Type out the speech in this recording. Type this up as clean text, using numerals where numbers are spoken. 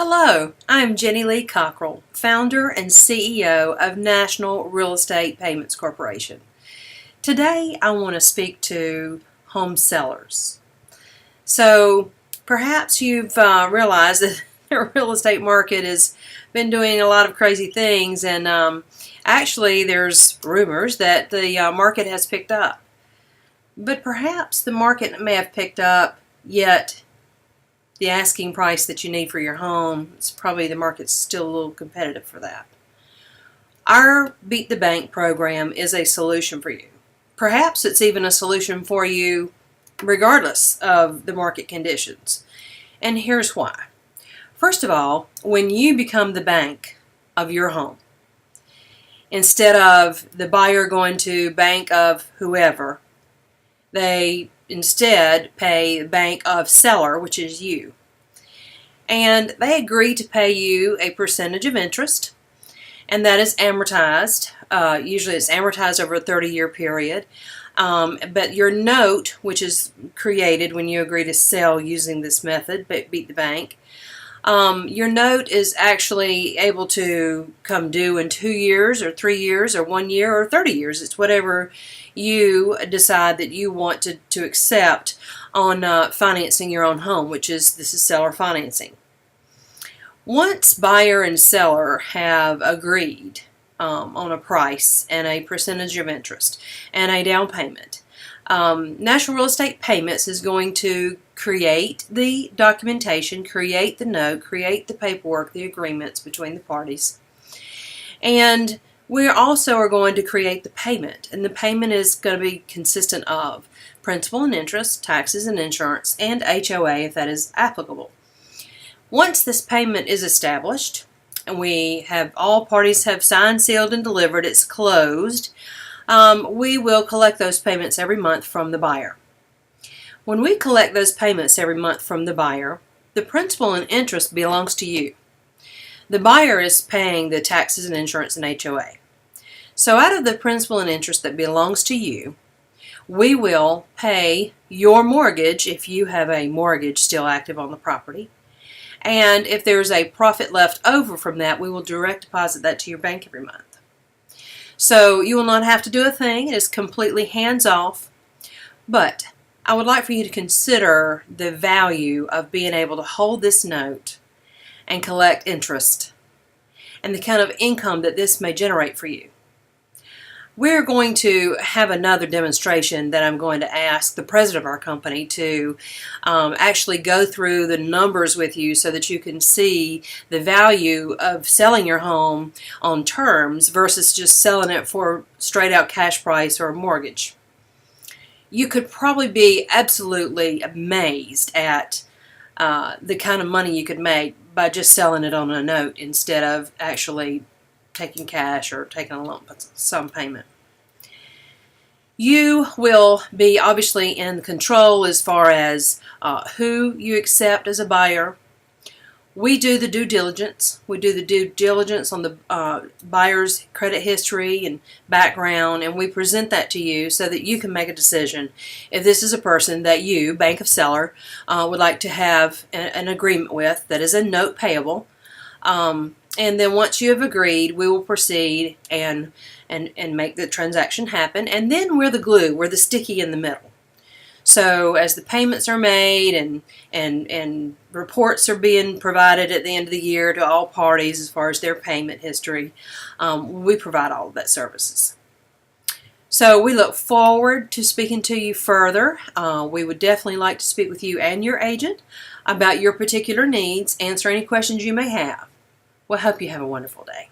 Hello, I'm Jenny Lee Cockrell, founder and CEO of National Real Estate Payments Corporation. Today I want to speak to home sellers. So perhaps you've realized that the real estate market has been doing a lot of crazy things, and actually there's rumors that the market has picked up. But perhaps the market may have picked up, yet the asking price that you need for your home, it's probably the market's still a little competitive for that. Our Beat the Bank program is a solution for you. Perhaps it's even a solution for you regardless of the market conditions. And here's why. First of all, when you become the bank of your home, instead of the buyer going to bank of whoever, they instead pay the bank of seller, which is you. And they agree to pay you a percentage of interest, and that is amortized. Usually it's amortized over a 30-year period. But your note, which is created when you agree to sell using this method, Beat the Bank, your note is actually able to come due in 2 years or 3 years or 1 year or 30 years. It's whatever you decide that you want to accept on financing your own home, this is seller financing. Once buyer and seller have agreed on a price and a percentage of interest and a down payment, National Real Estate Payments is going to create the documentation, create the note, create the paperwork, the agreements between the parties. And we also are going to create the payment. And the payment is going to be consistent of principal and interest, taxes and insurance, and HOA if that is applicable. Once this payment is established, and all parties have signed, sealed, and delivered, it's closed, we will collect those payments every month from the buyer. When we collect those payments every month from the buyer, the principal and interest belongs to you. The buyer is paying the taxes and insurance and HOA. So out of the principal and interest that belongs to you, we will pay your mortgage if you have a mortgage still active on the property. And if there's a profit left over from that, we will direct deposit that to your bank every month. So you will not have to do a thing. It is completely hands-off. But I would like for you to consider the value of being able to hold this note and collect interest and the kind of income that this may generate for you. We're going to have another demonstration that I'm going to ask the president of our company to actually go through the numbers with you so that you can see the value of selling your home on terms versus just selling it for straight out cash price or a mortgage. You could probably be absolutely amazed at the kind of money you could make by just selling it on a note instead of actually taking cash or taking a lump sum payment. You will be obviously in control as far as who you accept as a buyer. We do the due diligence. We do the due diligence on the buyer's credit history and background, and we present that to you so that you can make a decision if this is a person that you, bank of seller, would like to have an agreement with that is a note payable. And then once you have agreed, we will proceed and make the transaction happen. And then we're the glue. We're the sticky in the middle. So as the payments are made and reports are being provided at the end of the year to all parties as far as their payment history, we provide all of that services. So we look forward to speaking to you further. We would definitely like to speak with you and your agent about your particular needs, answer any questions you may have. Well, I hope you have a wonderful day.